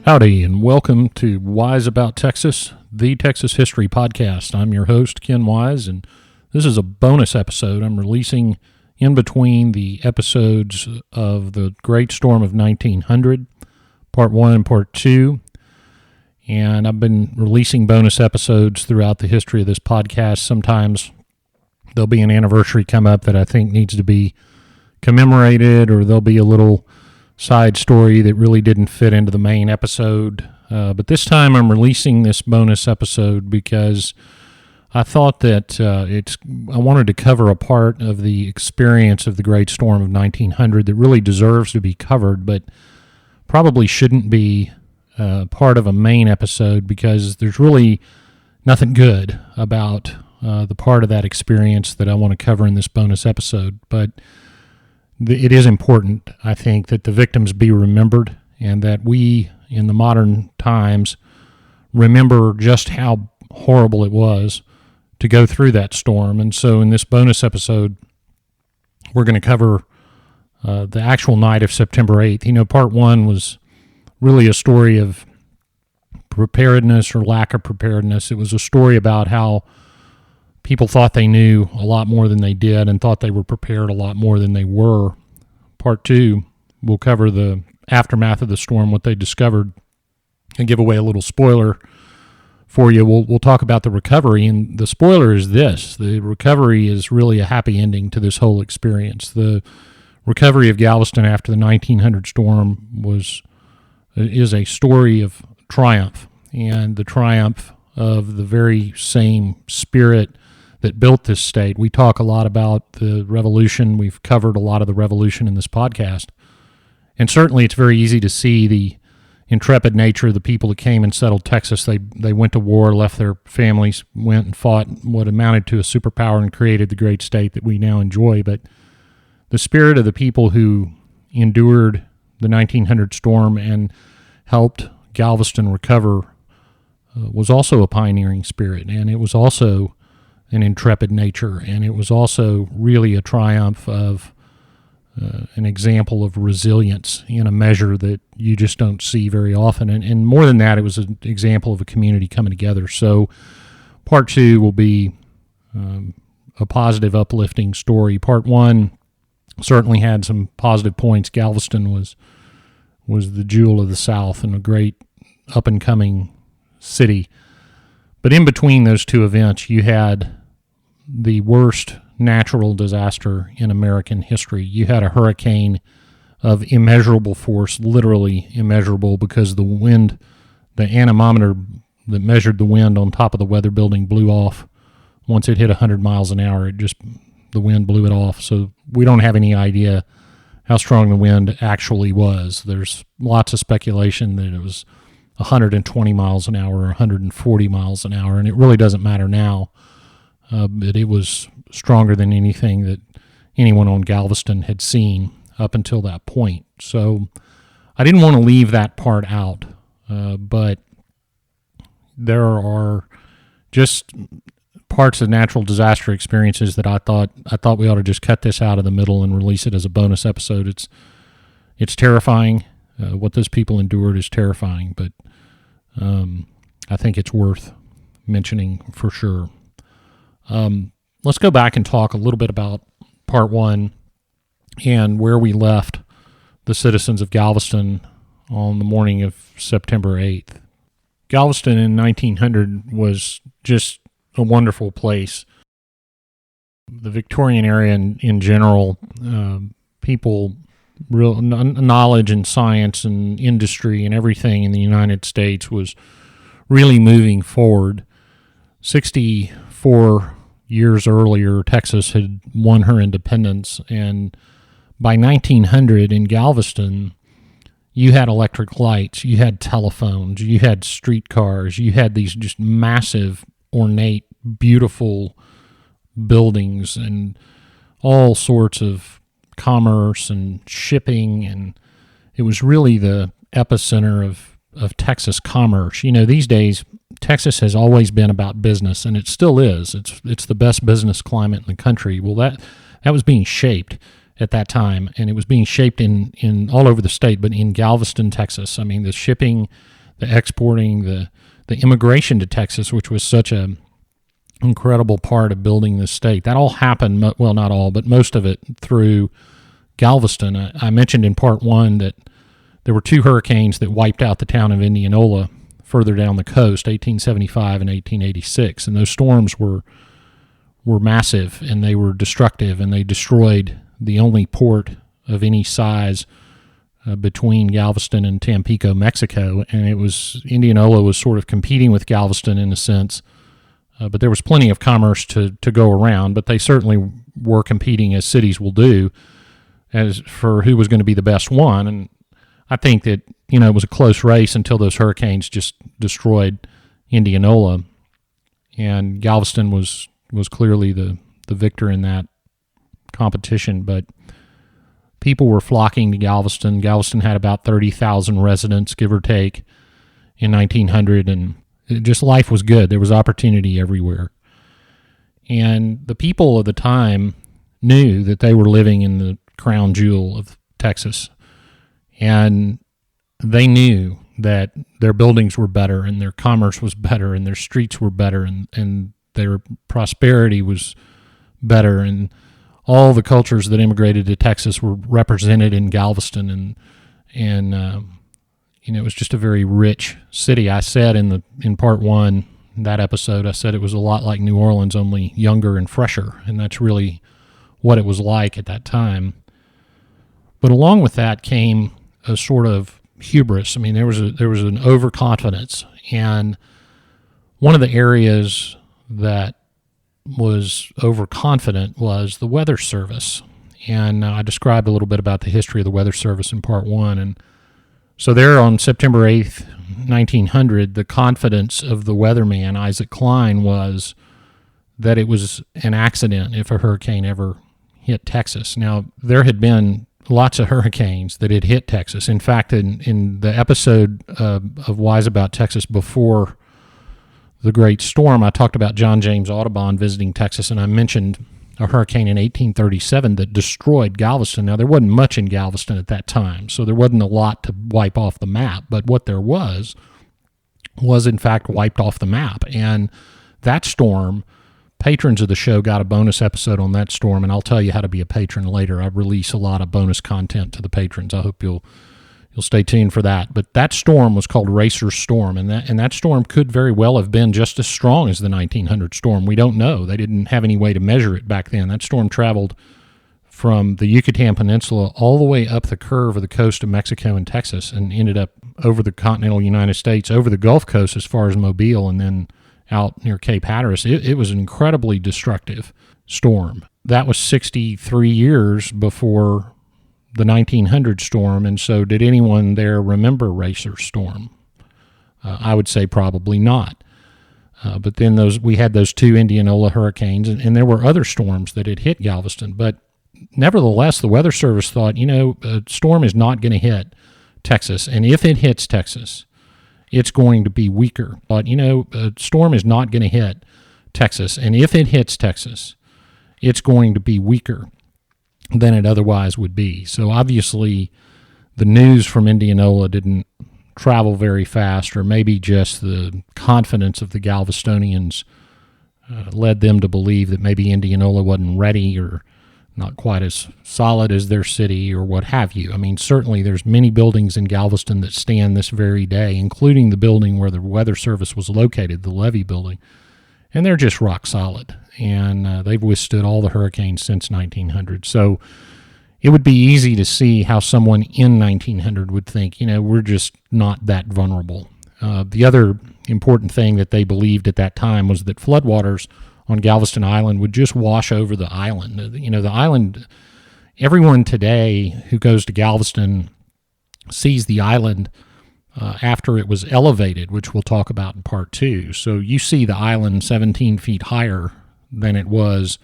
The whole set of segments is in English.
Howdy, and welcome to Wise About Texas, the Texas History Podcast. I'm your host, Ken Wise, and this is a bonus episode I'm releasing in between the episodes of the Great Storm of 1900, Part 1 and Part 2. And I've been releasing bonus episodes throughout the history of this podcast. Sometimes there'll be an anniversary come up that I think needs to be commemorated, or there'll be a little side story that really didn't fit into the main episode. But this time I'm releasing this bonus episode because I thought that I wanted to cover a part of the experience of the Great Storm of 1900 that really deserves to be covered, but probably shouldn't be part of a main episode because there's really nothing good about the part of that experience that I want to cover in this bonus episode. But it is important, I think, that the victims be remembered and that we, in the modern times, remember just how horrible it was to go through that storm. And so in this bonus episode, we're going to cover the actual night of September 8th. You know, Part 1 was really a story of preparedness or lack of preparedness. It was a story about how people thought they knew a lot more than they did and thought they were prepared a lot more than they were. Part 2 will cover the aftermath of the storm, what they discovered, and give away a little spoiler for you. We'll talk about the recovery, and the spoiler is this. The recovery is really a happy ending to this whole experience. The recovery of Galveston after the 1900 storm is a story of triumph, and the triumph of the very same spirit that built this state. We talk a lot about the revolution. We've covered a lot of the revolution in this podcast. And certainly it's very easy to see the intrepid nature of the people that came and settled Texas. They went to war, left their families, went and fought what amounted to a superpower and created the great state that we now enjoy. But the spirit of the people who endured the 1900 storm and helped Galveston recover was also a pioneering spirit, and it was also an intrepid nature, and it was also really a triumph of an example of resilience in a measure that you just don't see very often. And more than that, it was an example of a community coming together. So Part 2 will be a positive, uplifting story. Part 1 certainly had some positive points. Galveston was the jewel of the South and a great up-and-coming city. But in between those two events, you had the worst natural disaster in American history. You had a hurricane of immeasurable force, literally immeasurable, because the wind, the anemometer that measured the wind on top of the weather building blew off. Once it hit 100 miles an hour, the wind blew it off. So we don't have any idea how strong the wind actually was. There's lots of speculation that it was 120 miles an hour or 140 miles an hour, and it really doesn't matter now. But it was stronger than anything that anyone on Galveston had seen up until that point. So I didn't want to leave that part out, but there are just parts of natural disaster experiences that I thought we ought to just cut this out of the middle and release it as a bonus episode. It's terrifying. What those people endured is terrifying, but I think it's worth mentioning for sure. Let's go back and talk a little bit about Part 1 and where we left the citizens of Galveston on the morning of September 8th. Galveston in 1900 was just a wonderful place. The Victorian area in general, people, real knowledge and science and industry and everything in the United States was really moving forward. 64 years earlier, Texas had won her independence, and by 1900 in Galveston, you had electric lights, you had telephones, you had streetcars, you had these just massive, ornate, beautiful buildings and all sorts of commerce and shipping, and it was really the epicenter of Texas commerce. You know, these days, Texas has always been about business, and it still is. It's the best business climate in the country. Well, that was being shaped at that time, and it was being shaped in all over the state, but in Galveston, Texas. I mean, the shipping exporting, the immigration to Texas, which was such a incredible part of building this state. That all happened, well, not all, but most of it through Galveston. I mentioned in part one that there were two hurricanes that wiped out the town of Indianola further down the coast, 1875 and 1886, and those storms were massive, and they were destructive, and they destroyed the only port of any size between Galveston and Tampico, Mexico, and Indianola was sort of competing with Galveston in a sense, but there was plenty of commerce to go around, but they certainly were competing, as cities will do, as for who was going to be the best one. And I think that, it was a close race until those hurricanes just destroyed Indianola, and Galveston was clearly the victor in that competition. But people were flocking to Galveston. Galveston had about 30,000 residents, give or take, in 1900, and life was good. There was opportunity everywhere. And the people of the time knew that they were living in the crown jewel of Texas, and they knew that their buildings were better, and their commerce was better, and their streets were better, and their prosperity was better, and all the cultures that immigrated to Texas were represented in Galveston, and it was just a very rich city. I said in part one, that episode, I said it was a lot like New Orleans, only younger and fresher, and that's really what it was like at that time. But along with that came a sort of hubris. I mean, there was an overconfidence, and one of the areas that was overconfident was the Weather Service. And I described a little bit about the history of the Weather Service in part one. And so there on September 8th, 1900, the confidence of the weatherman, Isaac Klein, was that it was an accident if a hurricane ever hit Texas. Now, there had been lots of hurricanes that had hit Texas. In fact, in the episode of Wise About Texas before the Great Storm, I talked about John James Audubon visiting Texas, and I mentioned a hurricane in 1837 that destroyed Galveston. Now, there wasn't much in Galveston at that time, so there wasn't a lot to wipe off the map, but what there was in fact wiped off the map. And that storm, patrons of the show got a bonus episode on that storm, and I'll tell you how to be a patron later. I release a lot of bonus content to the patrons. I hope you'll stay tuned for that. But that storm was called Racer's Storm, and that storm could very well have been just as strong as the 1900 storm. We don't know. They didn't have any way to measure it back then. That storm traveled from the Yucatan Peninsula all the way up the curve of the coast of Mexico and Texas, and ended up over the continental United States, over the Gulf Coast as far as Mobile, and then out near Cape Hatteras. It was an incredibly destructive storm. That was 63 years before the 1900 storm, and so did anyone there remember Racer's Storm? I would say probably not. But then we had those two Indianola hurricanes, and there were other storms that had hit Galveston. But nevertheless, the Weather Service thought, a storm is not going to hit Texas, and if it hits Texas, it's going to be weaker. But, a storm is not going to hit Texas, and if it hits Texas, it's going to be weaker than it otherwise would be. So obviously, the news from Indianola didn't travel very fast, or maybe just the confidence of the Galvestonians led them to believe that maybe Indianola wasn't ready, or not quite as solid as their city, or what have you. I mean, certainly there's many buildings in Galveston that stand this very day, including the building where the Weather Service was located, the Levee Building, and they're just rock solid, and they've withstood all the hurricanes since 1900. So it would be easy to see how someone in 1900 would think, we're just not that vulnerable. The other important thing that they believed at that time was that floodwaters on Galveston Island would just wash over the island. The island, everyone today who goes to Galveston sees the island after it was elevated, which we'll talk about in part two. So you see the island 17 feet higher than it was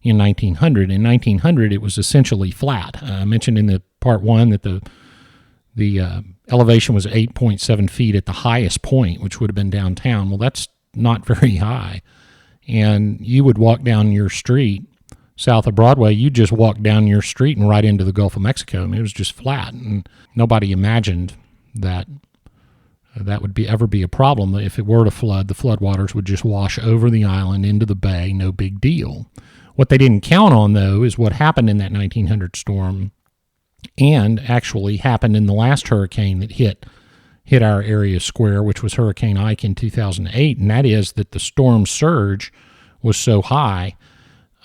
in 1900. In 1900, it was essentially flat. I mentioned in the part one that the elevation was 8.7 feet at the highest point, which would have been downtown. Well, that's not very high. And you would walk down your street south of Broadway, you just walk down your street and right into the Gulf of Mexico. I mean, it was just flat, and nobody imagined that that would ever be a problem. If it were to flood, the floodwaters would just wash over the island into the bay, no big deal. What they didn't count on, though, is what happened in that 1900 storm and actually happened in the last hurricane that hit our area square, which was Hurricane Ike in 2008, and that is that the storm surge was so high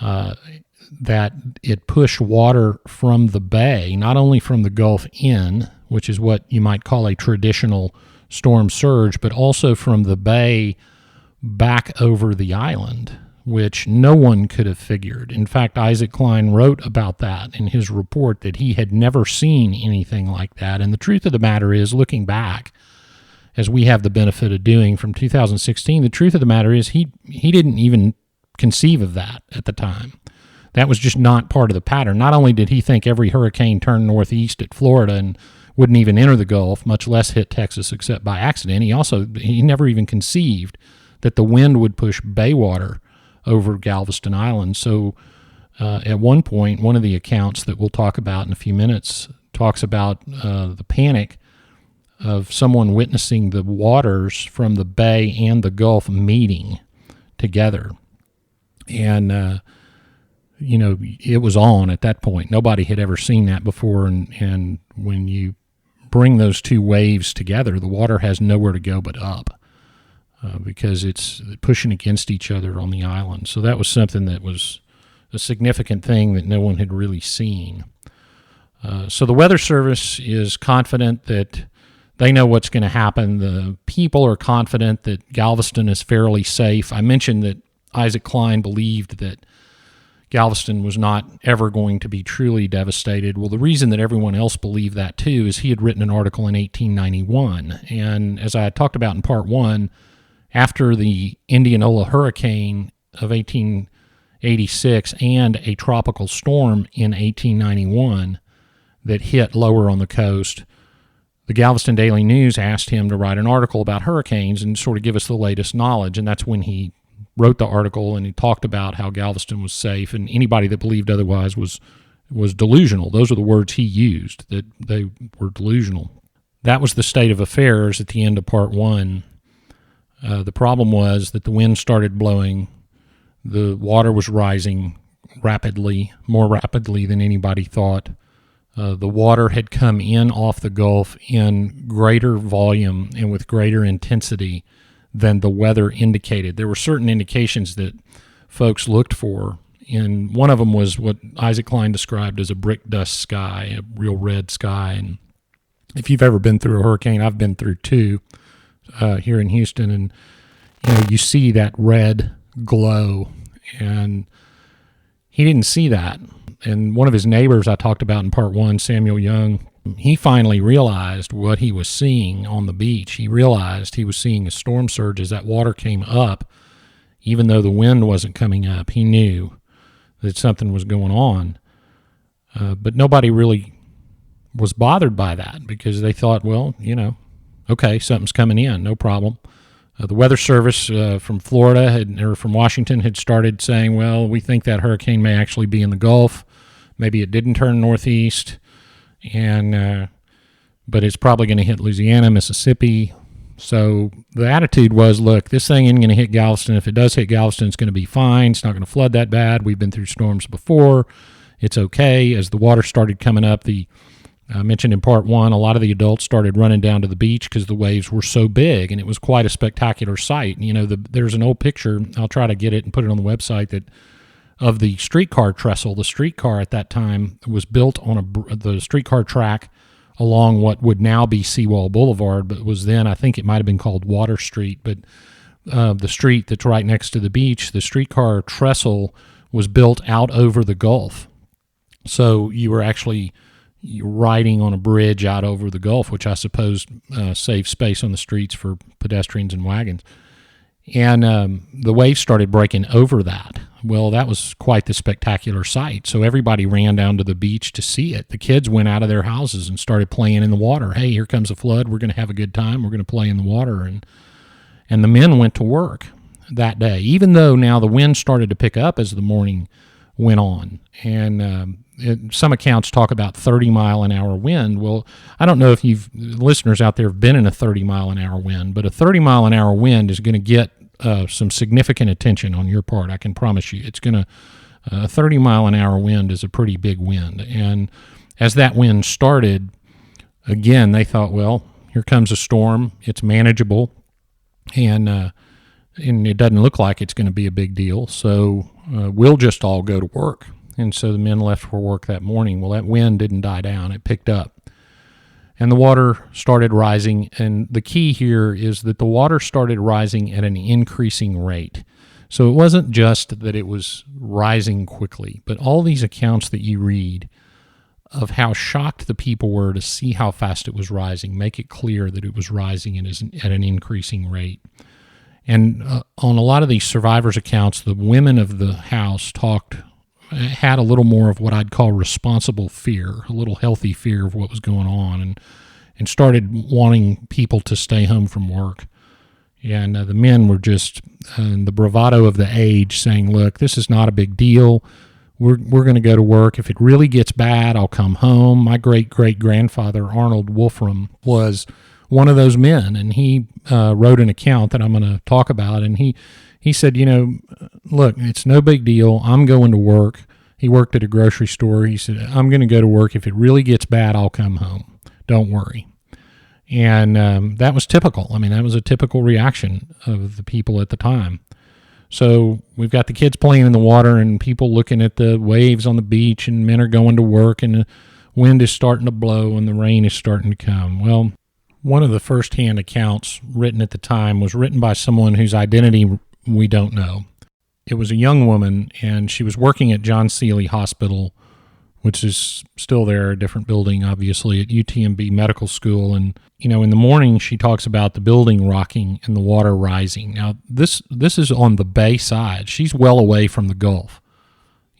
that it pushed water from the bay, not only from the Gulf in, which is what you might call a traditional storm surge, but also from the bay back over the island, which no one could have figured. In fact, Isaac Klein wrote about that in his report, that he had never seen anything like that. And the truth of the matter is, looking back, as we have the benefit of doing from 2016, the truth of the matter is he didn't even conceive of that at the time. That was just not part of the pattern. Not only did he think every hurricane turned northeast at Florida and wouldn't even enter the Gulf, much less hit Texas except by accident, he never even conceived that the wind would push bay water over Galveston Island. So at one point, one of the accounts that we'll talk about in a few minutes talks about the panic of someone witnessing the waters from the bay and the Gulf meeting together. And, it was on at that point. Nobody had ever seen that before. And when you bring those two waves together, the water has nowhere to go but up because it's pushing against each other on the island. So that was something that was a significant thing that no one had really seen. So the Weather Service is confident that they know what's going to happen. The people are confident that Galveston is fairly safe. I mentioned that Isaac Klein believed that Galveston was not ever going to be truly devastated. Well, the reason that everyone else believed that too is he had written an article in 1891. And as I talked about in part one, after the Indianola hurricane of 1886 and a tropical storm in 1891 that hit lower on the coast, the Galveston Daily News asked him to write an article about hurricanes and sort of give us the latest knowledge. And that's when he wrote the article, and he talked about how Galveston was safe, and anybody that believed otherwise was delusional. Those are the words he used, that they were delusional. That was the state of affairs at the end of part one. The problem was that the wind started blowing, the water was rising rapidly, more rapidly than anybody thought. The water had come in off the Gulf in greater volume and with greater intensity than the weather indicated. There were certain indications that folks looked for, and one of them was what Isaac Klein described as a brick dust sky, a real red sky. And if you've ever been through a hurricane, I've been through two here in Houston, and you see that red glow, and he didn't see that. And one of his neighbors I talked about in part one, Samuel Young, he finally realized what he was seeing on the beach. He realized he was seeing a storm surge as that water came up. Even though the wind wasn't coming up, he knew that something was going on. But nobody really was bothered by that because they thought, well, okay, something's coming in, no problem. The Weather Service from Florida or from Washington had started saying, well, we think that hurricane may actually be in the Gulf. Maybe it didn't turn northeast, but it's probably going to hit Louisiana, Mississippi. So the attitude was, look, this thing isn't going to hit Galveston. If it does hit Galveston, it's going to be fine. It's not going to flood that bad. We've been through storms before. It's okay. As the water started coming up, I mentioned in part one, a lot of the adults started running down to the beach because the waves were so big, and it was quite a spectacular sight. There's an old picture, I'll try to get it and put it on the website, of the streetcar trestle. The streetcar at that time was built on the streetcar track along what would now be Seawall Boulevard, but was then, I think it might have been called Water Street, but the street that's right next to the beach, the streetcar trestle was built out over the Gulf. So you were actually riding on a bridge out over the Gulf, which I suppose saved space on the streets for pedestrians and wagons. And the waves started breaking over that. Well, that was quite the spectacular sight. So everybody ran down to the beach to see it. The kids went out of their houses and started playing in the water. Hey, here comes a flood. We're going to have a good time. We're going to play in the water. And the men went to work that day. Even though now the wind started to pick up as the morning went on. And some accounts talk about 30-mile-an-hour wind. Well, I don't know if listeners out there have been in a 30-mile-an-hour wind, but a 30-mile-an-hour wind is going to get some significant attention on your part. I can promise you. It's going to a 30-mile-an-hour wind is a pretty big wind. And as that wind started, again, they thought, well, here comes a storm. It's manageable, and it doesn't look like it's going to be a big deal. So we'll just all go to work. And so the men left for work that morning. Well, that wind didn't die down. It picked up. And the water started rising. And the key here is that the water started rising at an increasing rate. So it wasn't just that it was rising quickly, but all these accounts that you read of how shocked the people were to see how fast it was rising make it clear that it was rising at an increasing rate. And on a lot of these survivors' accounts, the women of the house had a little more of what I'd call responsible fear, a little healthy fear of what was going on, and started wanting people to stay home from work. And the men were just the bravado of the age, saying, look, this is not a big deal. We're going to go to work. If it really gets bad, I'll come home. My great-great-grandfather, Arnold Wolfram, was one of those men, and he wrote an account that I'm going to talk about, and he said, look, it's no big deal. I'm going to work. He worked at a grocery store. He said, I'm going to go to work. If it really gets bad, I'll come home. Don't worry. And that was typical. I mean, that was a typical reaction of the people at the time. So we've got the kids playing in the water and people looking at the waves on the beach, and men are going to work, and the wind is starting to blow and the rain is starting to come. Well, one of the first-hand accounts written at the time was written by someone whose identity we don't know. It was a young woman, and she was working at John Seeley Hospital, which is still there, a different building, obviously, at UTMB Medical School. And, in the morning, she talks about the building rocking and the water rising. Now, this is on the bay side. She's well away from the Gulf.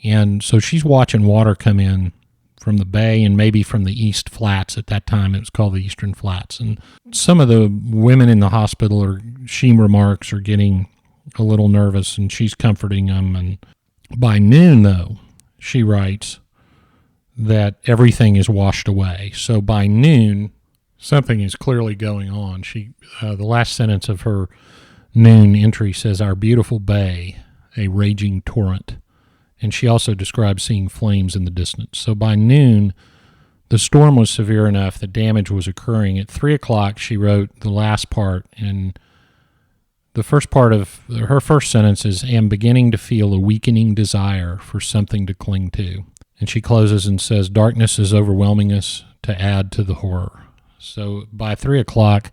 And so she's watching water come in from the bay and maybe from the East Flats. At that time, it was called the Eastern Flats. And some of the women in the hospital, she remarks, are getting a little nervous, and she's comforting them. And by noon, though, she writes that everything is washed away. So by noon, something is clearly going on. The last sentence of her noon entry says, "Our beautiful bay, a raging torrent." And she also describes seeing flames in the distance. So by noon, the storm was severe enough that damage was occurring. At 3 o'clock, she wrote the last part, and the first part of her first sentence is, "Am beginning to feel a weakening desire for something to cling to." And she closes and says, "Darkness is overwhelming us to add to the horror." So by 3 o'clock,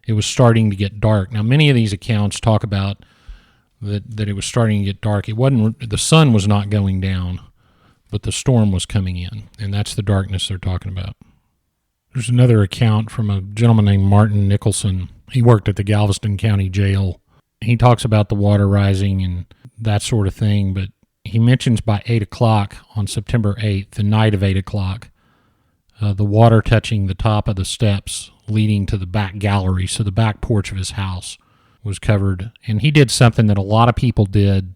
it was starting to get dark. Now, many of these accounts talk about that it was starting to get dark. The sun was not going down, but the storm was coming in, and that's the darkness they're talking about. There's another account from a gentleman named Martin Nicholson. He worked at the Galveston County Jail. He talks about the water rising and that sort of thing, but he mentions by 8 o'clock on September 8th, the night of 8 o'clock, the water touching the top of the steps leading to the back gallery, so the back porch of his house was covered. And he did something that a lot of people did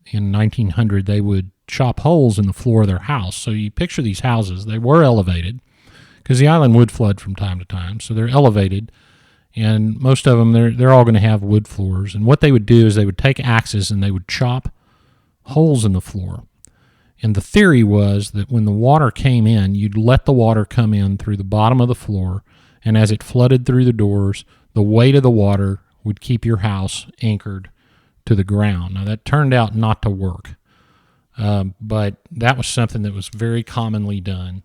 in 1900. They would chop holes in the floor of their house. So you picture these houses. They were elevated because the island would flood from time to time, so they're elevated. And most of them, they're all going to have wood floors. And what they would do is they would take axes and they would chop holes in the floor. And the theory was that when the water came in, you'd let the water come in through the bottom of the floor, and as it flooded through the doors, the weight of the water would keep your house anchored to the ground. Now, that turned out not to work, but that was something that was very commonly done.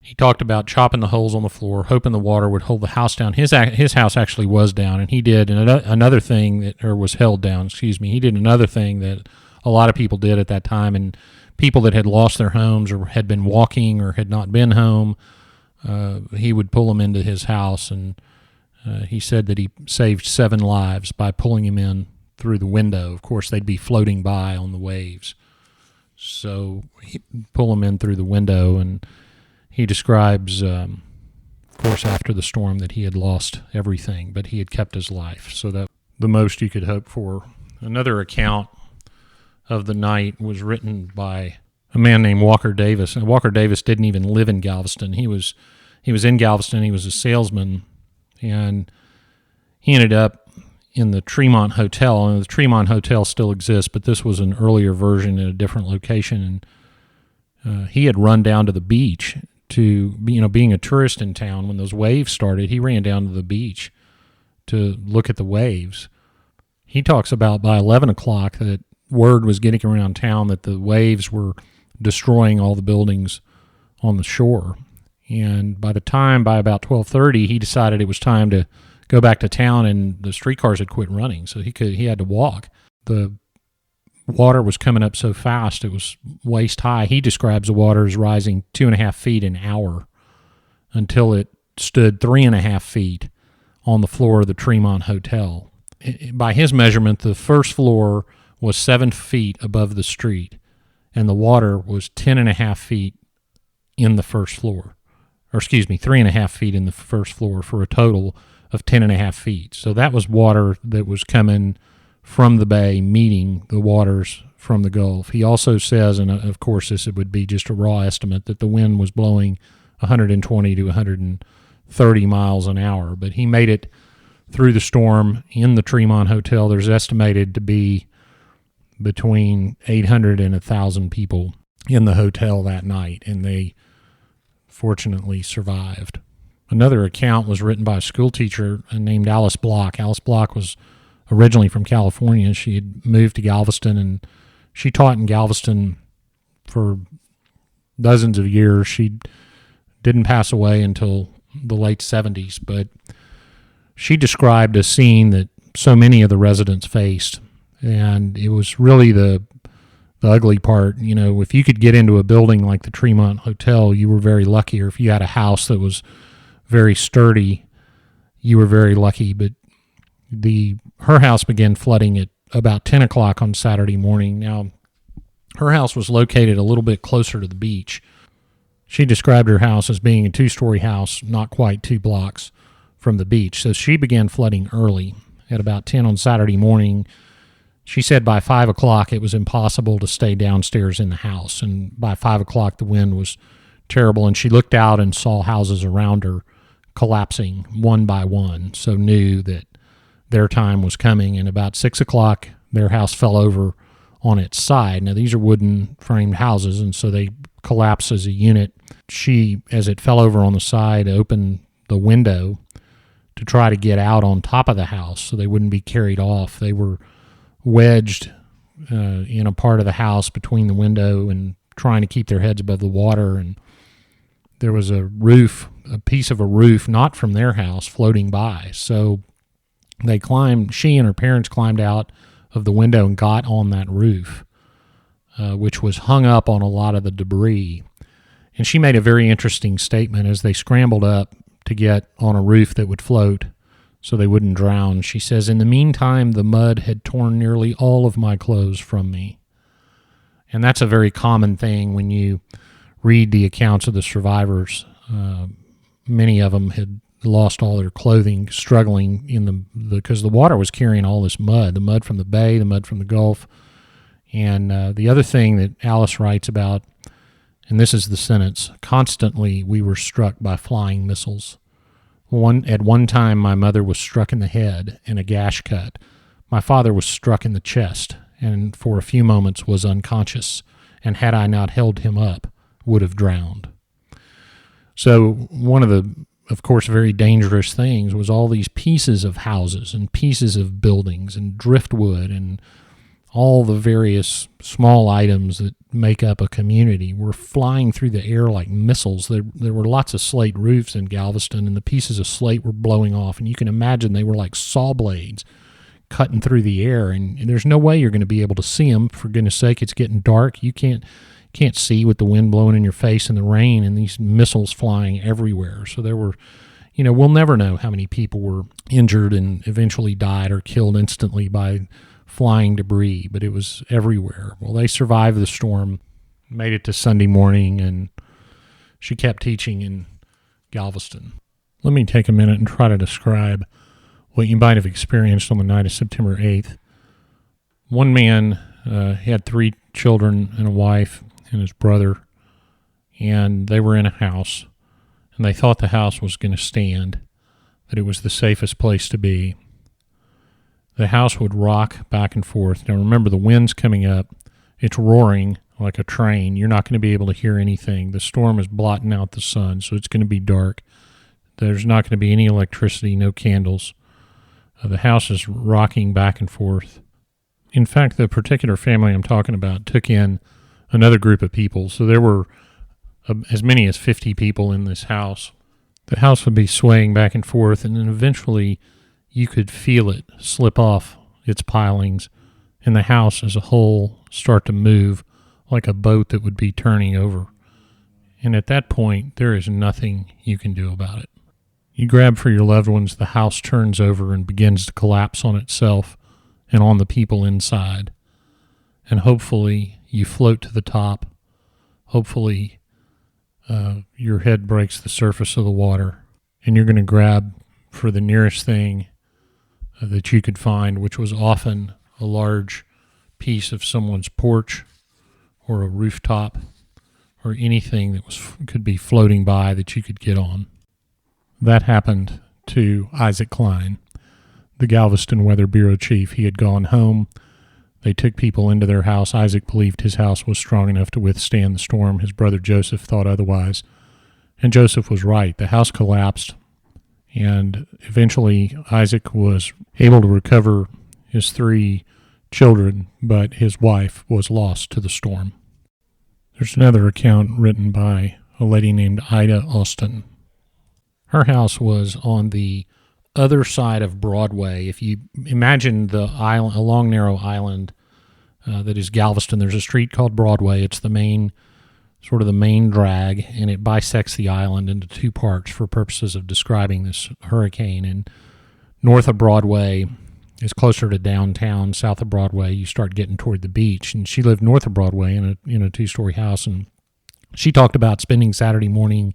He talked about chopping the holes on the floor, hoping the water would hold the house down. His house actually was down, and he did another thing was held down, He did another thing that a lot of people did at that time, and people that had lost their homes or had been walking or had not been home, he would pull them into his house, and he said that he saved 7 lives by pulling them in through the window. Of course, they'd be floating by on the waves. So he'd pull them in through the window, and he describes, of course, after the storm that he had lost everything, but he had kept his life. So that the most you could hope for. Another account of the night was written by a man named Walker Davis. And Walker Davis didn't even live in Galveston. He was in Galveston. He was a salesman, and he ended up in the Tremont Hotel. And the Tremont Hotel still exists, but this was an earlier version in a different location. And he had run down to the beach to, being a tourist in town when those waves started. He ran down to the beach to look at the waves. He talks about by 11 o'clock that word was getting around town that the waves were destroying all the buildings on the shore. And by about 12:30, he decided it was time to go back to town, and the streetcars had quit running, so he had to walk. The water was coming up so fast, it was waist high. He describes the water as rising 2.5 feet an hour until it stood 3.5 feet on the floor of the Tremont Hotel. By his measurement, the first floor was 7 feet above the street, and the water was 10.5 feet in the first floor. 3.5 feet in the first floor for a total of 10.5 feet. So that was water that was coming from the bay, meeting the waters from the Gulf. He also says, and of course this would be just a raw estimate, that the wind was blowing 120 to 130 miles an hour. But he made it through the storm in the Tremont Hotel. There's estimated to be between 800 and 1,000 people in the hotel that night, and they fortunately survived. Another account was written by a school teacher named Alice Block. Alice Block was originally from California. She had moved to Galveston, and she taught in Galveston for dozens of years. She didn't pass away until the late 70s, but she described a scene that so many of the residents faced, and it was really the ugly part. If you could get into a building like the Tremont Hotel, you were very lucky, or if you had a house that was very sturdy, you were very lucky. But her house began flooding at about 10 o'clock on Saturday morning. Now, her house was located a little bit closer to the beach. She described her house as being a 2-story house, not quite 2 blocks from the beach. So she began flooding early at about 10 on Saturday morning. She said by 5 o'clock it was impossible to stay downstairs in the house, and by 5 o'clock the wind was terrible, and she looked out and saw houses around her collapsing one by one, so knew that their time was coming. And about 6 o'clock their house fell over on its side. Now these are wooden framed houses, and so they collapse as a unit. She, as it fell over on the side, opened the window to try to get out on top of the house so they wouldn't be carried off. They were wedged in a part of the house between the window and trying to keep their heads above the water. And there was a piece of a roof, not from their house, floating by. So she and her parents climbed out of the window and got on that roof, which was hung up on a lot of the debris. And she made a very interesting statement as they scrambled up to get on a roof that would float so they wouldn't drown. She says, "In the meantime, the mud had torn nearly all of my clothes from me." And that's a very common thing when you read the accounts of the survivors. Many of them had lost all their clothing, struggling because the water was carrying all this mud, the mud from the bay, the mud from the Gulf. And the other thing that Alice writes about, and this is the sentence: "Constantly we were struck by flying missiles. At one time, my mother was struck in the head and a gash cut. My father was struck in the chest and for a few moments was unconscious, and had I not held him up, would have drowned." So one of the, of course, very dangerous things was all these pieces of houses and pieces of buildings and driftwood and all the various small items that make up a community were flying through the air like missiles. There were lots of slate roofs in Galveston, and the pieces of slate were blowing off, and you can imagine they were like saw blades cutting through the air, and there's no way you're going to be able to see them. For goodness sake, it's getting dark. You can't see with the wind blowing in your face and the rain and these missiles flying everywhere. So there were, we'll never know how many people were injured and eventually died or killed instantly by flying debris, but it was everywhere. Well, they survived the storm, made it to Sunday morning, and she kept teaching in Galveston. Let me take a minute and try to describe what you might have experienced on the night of September 8th. One man had 3 children and a wife, and his brother, and they were in a house, and they thought the house was going to stand, that it was the safest place to be. The house would rock back and forth. Now remember, the wind's coming up. It's roaring like a train. You're not going to be able to hear anything. The storm is blotting out the sun, so it's going to be dark. There's not going to be any electricity, no candles. The house is rocking back and forth. In fact, the particular family I'm talking about took in another group of people, so there were as many as 50 people in this house. The house would be swaying back and forth, and then eventually you could feel it slip off its pilings, and the house as a whole start to move like a boat that would be turning over. And at that point, there is nothing you can do about it. You grab for your loved ones, the house turns over and begins to collapse on itself and on the people inside. And hopefully you float to the top. Hopefully your head breaks the surface of the water, and you're going to grab for the nearest thing that you could find, which was often a large piece of someone's porch or a rooftop or anything that could be floating by that you could get on. That happened to Isaac Klein, the Galveston Weather Bureau chief. He had gone home. They took people into their house. Isaac believed his house was strong enough to withstand the storm. His brother Joseph thought otherwise. And Joseph was right. The house collapsed, and eventually Isaac was able to recover his 3 children, but his wife was lost to the storm. There's another account written by a lady named Ida Austin. Her house was on the other side of Broadway. If you imagine the island, a long narrow island that is Galveston, there's a street called Broadway. It's the main drag, and it bisects the island into 2 parts for purposes of describing this hurricane. And north of Broadway is closer to downtown. South of Broadway, you start getting toward the beach. And she lived north of Broadway in a 2-story house, and she talked about spending Saturday morning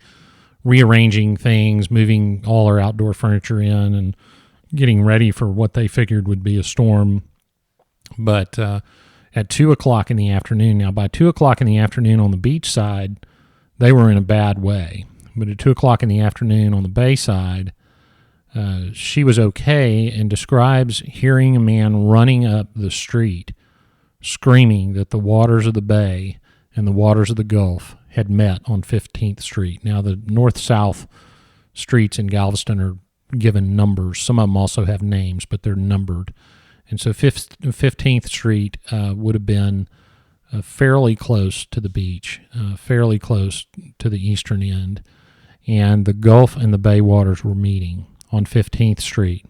rearranging things, moving all her outdoor furniture in, and getting ready for what they figured would be a storm. But at 2 o'clock in the afternoon, now by 2 o'clock in the afternoon on the beach side, they were in a bad way. But at 2 o'clock in the afternoon on the bay side, she was okay, and describes hearing a man running up the street screaming that the waters of the bay and the waters of the Gulf had met on 15th Street. Now, the north-south streets in Galveston are given numbers. Some of them also have names, but they're numbered. And so 15th Street would have been fairly close to the beach, fairly close to the eastern end, and the Gulf and the bay waters were meeting on 15th Street.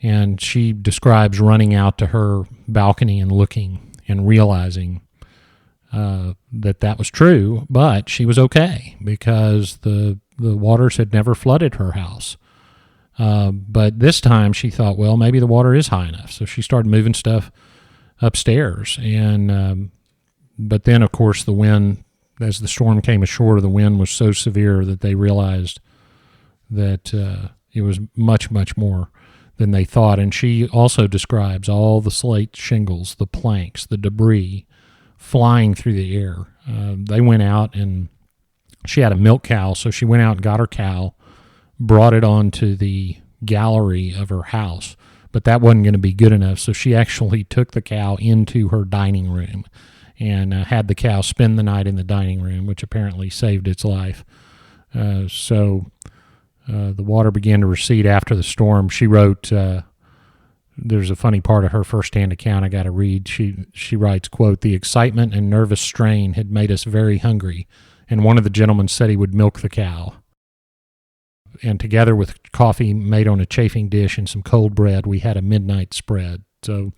And she describes running out to her balcony and looking and realizing that was true, but she was okay because the waters had never flooded her house. But this time she thought, well, maybe the water is high enough. So she started moving stuff upstairs. And but then, of course, the wind, as the storm came ashore, the wind was so severe that they realized that it was much, much more than they thought. And she also describes all the slate shingles, the planks, the debris flying through the air. They went out, and she had a milk cow, so she went out and got her cow, brought it onto the gallery of her house, but that wasn't going to be good enough, so she actually took the cow into her dining room and had the cow spend the night in the dining room, which apparently saved its life. So the water began to recede after the storm. She wrote, there's a funny part of her first-hand account I got to read. She writes, quote, "The excitement and nervous strain had made us very hungry, and one of the gentlemen said he would milk the cow. And together with coffee made on a chafing dish and some cold bread, we had a midnight spread." So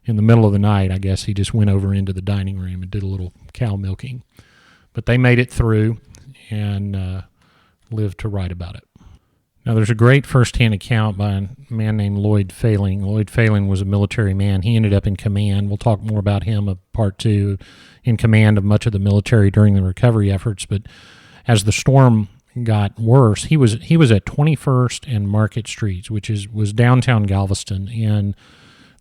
in the middle of the night, I guess he just went over into the dining room and did a little cow milking. But they made it through and lived to write about it. Now, there's a great first-hand account by a man named Lloyd Failing. Lloyd Failing was a military man. He ended up in command. We'll talk more about him in part 2, in command of much of the military during the recovery efforts. But as the storm got worse, he was at 21st and Market Streets, which was downtown Galveston, and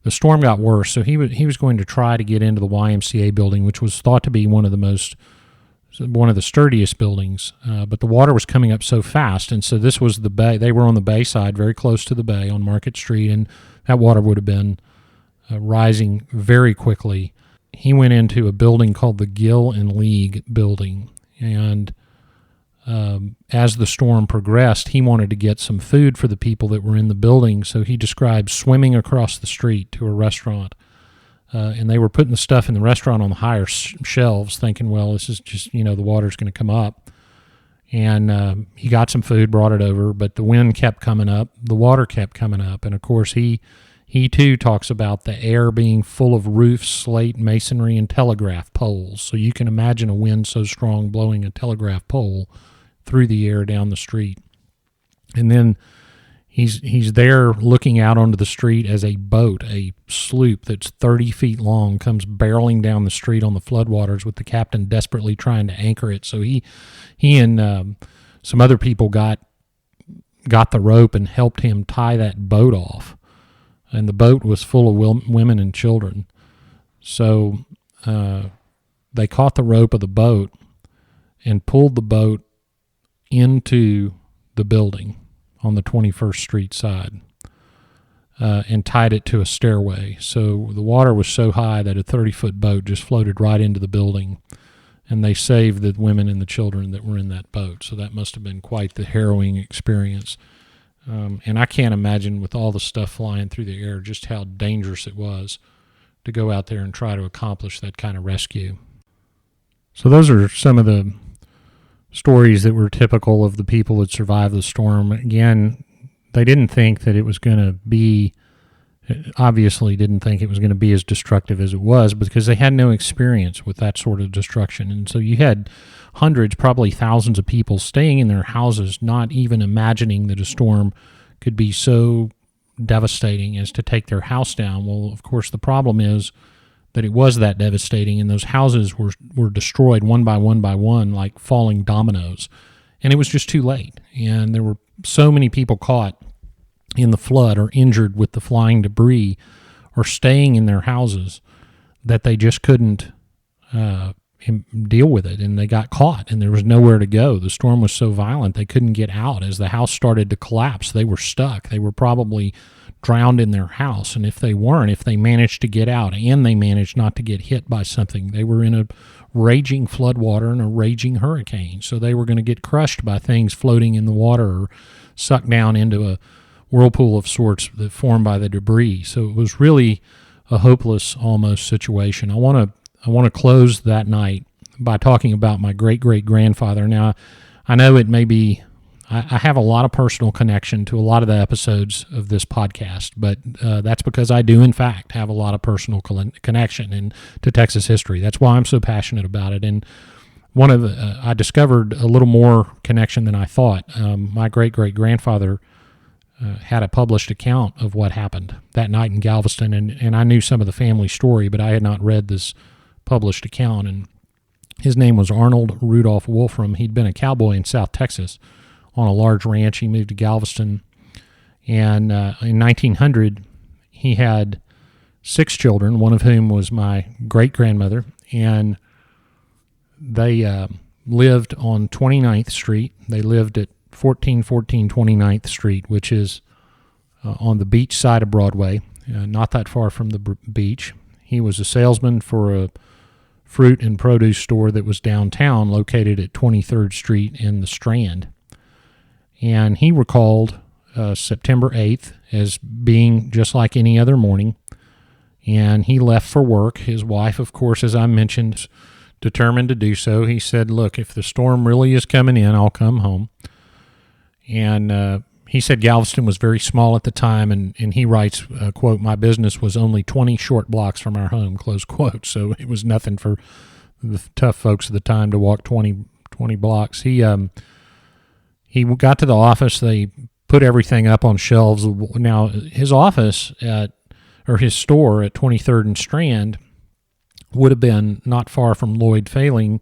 the storm got worse, so he was going to try to get into the YMCA building, which was thought to be one of the sturdiest buildings, but the water was coming up so fast, and so this was the bay. They were on the bay side, very close to the bay on Market Street, and that water would have been rising very quickly. He went into a building called the Gill and League building, and as the storm progressed, he wanted to get some food for the people that were in the building, so he described swimming across the street to a restaurant. And they were putting the stuff in the restaurant on the higher shelves, thinking, well, this is just, the water's going to come up. And he got some food, brought it over, but the wind kept coming up, the water kept coming up. And, of course, he too talks about the air being full of roofs, slate, masonry, and telegraph poles. So you can imagine a wind so strong blowing a telegraph pole through the air down the street. And then he's there looking out onto the street as a boat, a sloop that's 30 feet long, comes barreling down the street on the floodwaters with the captain desperately trying to anchor it. So he and some other people got the rope and helped him tie that boat off. And the boat was full of women and children. So they caught the rope of the boat and pulled the boat into the building on the 21st Street side, and tied it to a stairway. So the water was so high that a 30-foot boat just floated right into the building, and they saved the women and the children that were in that boat. So that must have been quite the harrowing experience. And I can't imagine, with all the stuff flying through the air, just how dangerous it was to go out there and try to accomplish that kind of rescue. So those are some of the stories that were typical of the people that survived the storm. Again, they didn't think that it was going to be, obviously didn't think it was going to be as destructive as it was, because they had no experience with that sort of destruction. And so you had hundreds, probably thousands of people staying in their houses, not even imagining that a storm could be so devastating as to take their house down. Well, of course, the problem is that it was that devastating, and those houses were destroyed one by one, like falling dominoes. And it was just too late. And there were so many people caught in the flood or injured with the flying debris or staying in their houses that they just couldn't deal with it, and they got caught, and there was nowhere to go. The storm was so violent they couldn't get out. As the house started to collapse, they were stuck. They were probably drowned in their house, and if they managed to get out and they managed not to get hit by something, they were in a raging floodwater and a raging hurricane, so they were going to get crushed by things floating in the water or sucked down into a whirlpool of sorts that formed by the debris. So it was really a hopeless almost situation. I want to close that night by talking about my great-great-grandfather. Now, I know it may be, I have a lot of personal connection to a lot of the episodes of this podcast, but that's because I do, in fact, have a lot of personal connection to Texas history. That's why I'm so passionate about it. And I discovered a little more connection than I thought. My great-great-grandfather had a published account of what happened that night in Galveston, and I knew some of the family story, but I had not read this published account. And his name was Arnold Rudolph Wolfram. He'd been a cowboy in South Texas on a large ranch. He moved to Galveston, and in 1900, he had 6 children, one of whom was my great-grandmother, and they lived on 29th Street. They lived at 1414 29th Street, which is on the beach side of Broadway, not that far from the beach. He was a salesman for a fruit and produce store that was downtown, located at 23rd Street in the Strand. And he recalled September 8th as being just like any other morning, and he left for work. His wife, of course, as I mentioned, determined to do so. He said, look, if the storm really is coming in, I'll come home. And he said Galveston was very small at the time, and he writes, quote, my business was only 20 short blocks from our home, close quote. So it was nothing for the tough folks at the time to walk 20 blocks. He got to the office. They put everything up on shelves. Now, his office his store at 23rd and Strand would have been not far from Lloyd Failing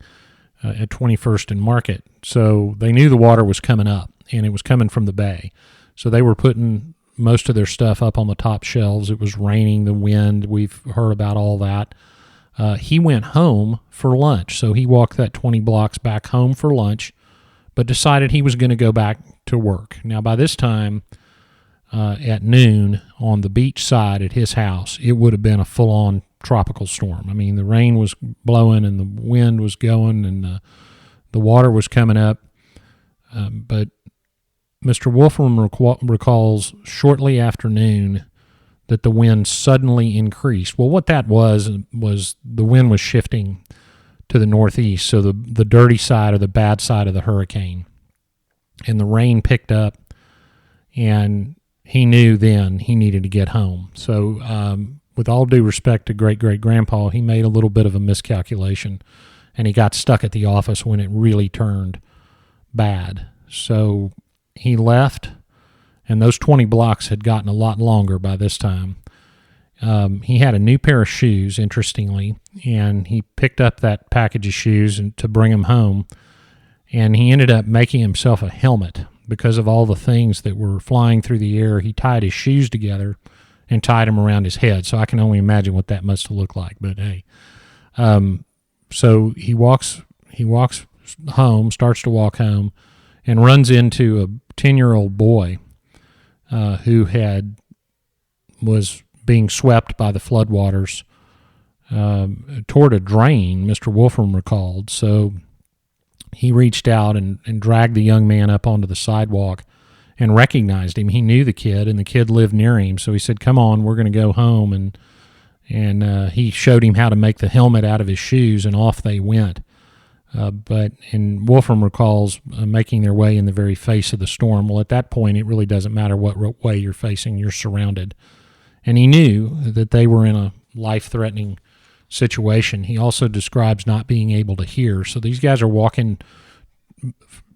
at 21st and Market. So they knew the water was coming up, and it was coming from the bay. So they were putting most of their stuff up on the top shelves. It was raining, the wind. We've heard about all that. He went home for lunch. So he walked that 20 blocks back home for lunch, but decided he was going to go back to work. Now, by this time, at noon on the beach side at his house, it would have been a full-on tropical storm. I mean, the rain was blowing and the wind was going and the water was coming up. But Mr. Wolfram recalls shortly after noon that the wind suddenly increased. Well, what that was the wind was shifting to the northeast, so the dirty side or the bad side of the hurricane. And the rain picked up, and he knew then he needed to get home. So with all due respect to great-great-grandpa, he made a little bit of a miscalculation, and he got stuck at the office when it really turned bad. So he left, and those 20 blocks had gotten a lot longer by this time. He had a new pair of shoes, interestingly, and he picked up that package of shoes to bring them home, and he ended up making himself a helmet because of all the things that were flying through the air. He tied his shoes together and tied them around his head, so I can only imagine what that must have looked like, but hey. So he walks home, starts to walk home, and runs into a 10-year-old boy who was being swept by the floodwaters toward a drain, Mr. Wolfram recalled. So he reached out and dragged the young man up onto the sidewalk and recognized him. He knew the kid, and the kid lived near him. So he said, "Come on, we're going to go home." And he showed him how to make the helmet out of his shoes, and off they went. And Wolfram recalls making their way in the very face of the storm. Well, at that point, it really doesn't matter what way you're facing, you're surrounded. And he knew that they were in a life-threatening situation. He also describes not being able to hear. So these guys are walking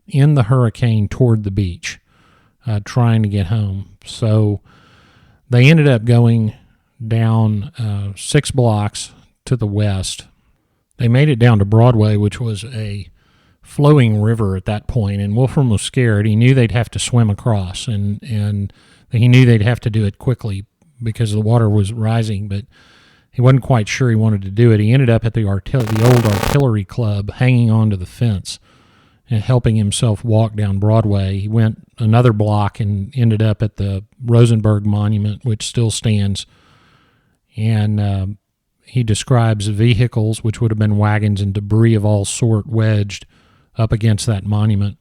in the hurricane toward the beach, trying to get home. So they ended up going down 6 blocks to the west. They made it down to Broadway, which was a flowing river at that point, and Wolfram was scared. He knew they'd have to swim across, and he knew they'd have to do it quickly because the water was rising, but he wasn't quite sure he wanted to do it. He ended up at the old artillery club, hanging onto the fence and helping himself walk down Broadway. He went another block and ended up at the Rosenberg Monument, which still stands, and he describes vehicles, which would have been wagons and debris of all sort, wedged up against that monument.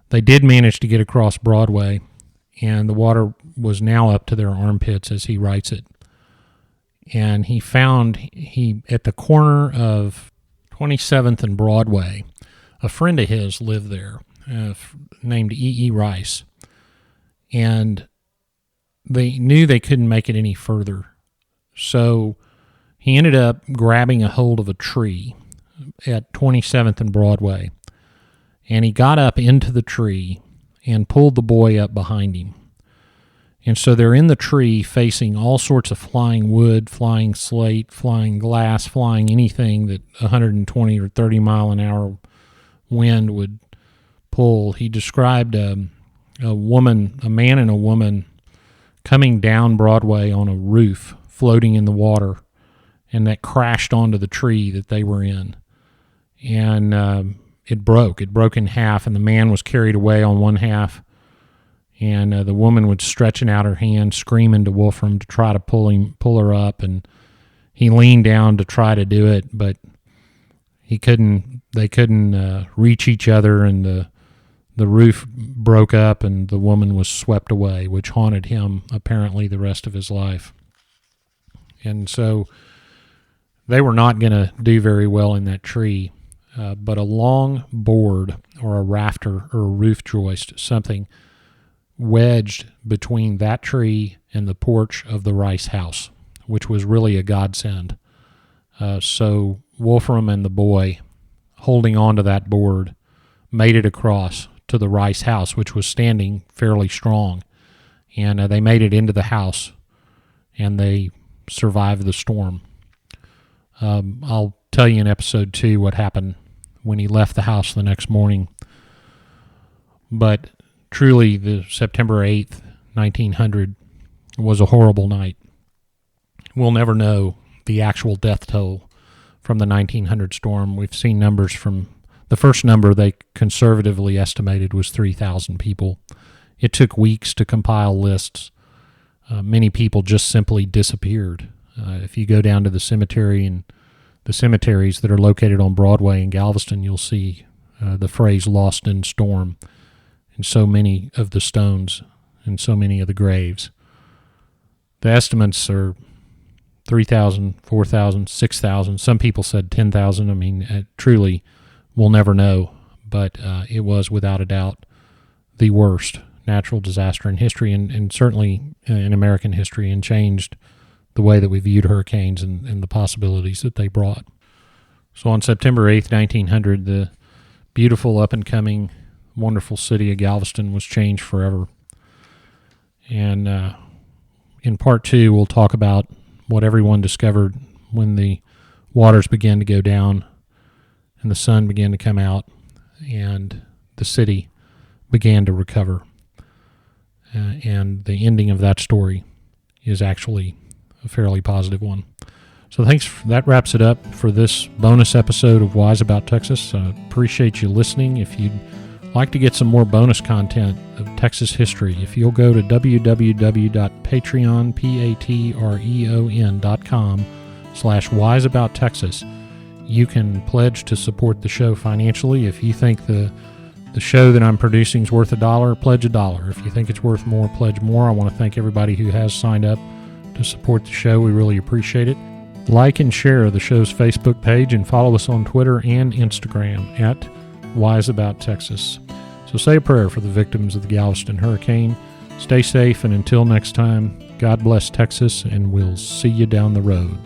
They did manage to get across Broadway, and the water was now up to their armpits, as he writes it. And he found at the corner of 27th and Broadway, a friend of his lived there, named E.E. Rice. And they knew they couldn't make it any further. So he ended up grabbing a hold of a tree at 27th and Broadway, and he got up into the tree and pulled the boy up behind him. And so they're in the tree facing all sorts of flying wood, flying slate, flying glass, flying anything that 120 or 30 mile an hour wind would pull. He described a man and a woman coming down Broadway on a roof, floating in the water, and that crashed onto the tree that they were in. And it broke in half, and the man was carried away on one half, and the woman was stretching out her hand, screaming to Wolfram to try to pull her up, and he leaned down to try to do it, but they couldn't reach each other, and the roof broke up, and the woman was swept away, which haunted him apparently the rest of his life. And so they were not going to do very well in that tree, but a long board or a rafter or a roof joist, something, wedged between that tree and the porch of the Rice house, which was really a godsend. So Wolfram and the boy, holding on to that board, made it across to the Rice house, which was standing fairly strong. And they made it into the house, and they survived the storm. I'll tell you in episode 2 what happened when he left the house the next morning. But truly, the September 8th, 1900 was a horrible night. We'll never know the actual death toll from the 1900 storm. We've seen numbers from the first number they conservatively estimated was 3,000 people. It took weeks to compile lists. Many people just simply disappeared. If you go down to the cemetery and the cemeteries that are located on Broadway in Galveston, you'll see the phrase "lost in storm" in so many of the stones and so many of the graves. The estimates are 3,000, 4,000, 6,000. Some people said 10,000. I mean, truly, we'll never know. But it was, without a doubt, the worst natural disaster in history and certainly in American history, and changed the way that we viewed hurricanes and the possibilities that they brought. So on September 8th, 1900, the beautiful, up-and-coming, wonderful city of Galveston was changed forever. And in part two, we'll talk about what everyone discovered when the waters began to go down and the sun began to come out and the city began to recover. And the ending of that story is actually a fairly positive one. So that wraps it up for this bonus episode of Wise About Texas. Appreciate you listening. If you'd like to get some more bonus content of Texas history, if you'll go to www.patreon.com/wiseabouttexas, you can pledge to support the show financially. If you think the show that I'm producing is worth $1, pledge $1. If you think it's worth more, pledge more. I want to thank everybody who has signed up to support the show. We really appreciate it. Like and share the show's Facebook page and follow us on Twitter and Instagram at Wise About Texas. So say a prayer for the victims of the Galveston hurricane. Stay safe, and until next time, God bless Texas, and we'll see you down the road.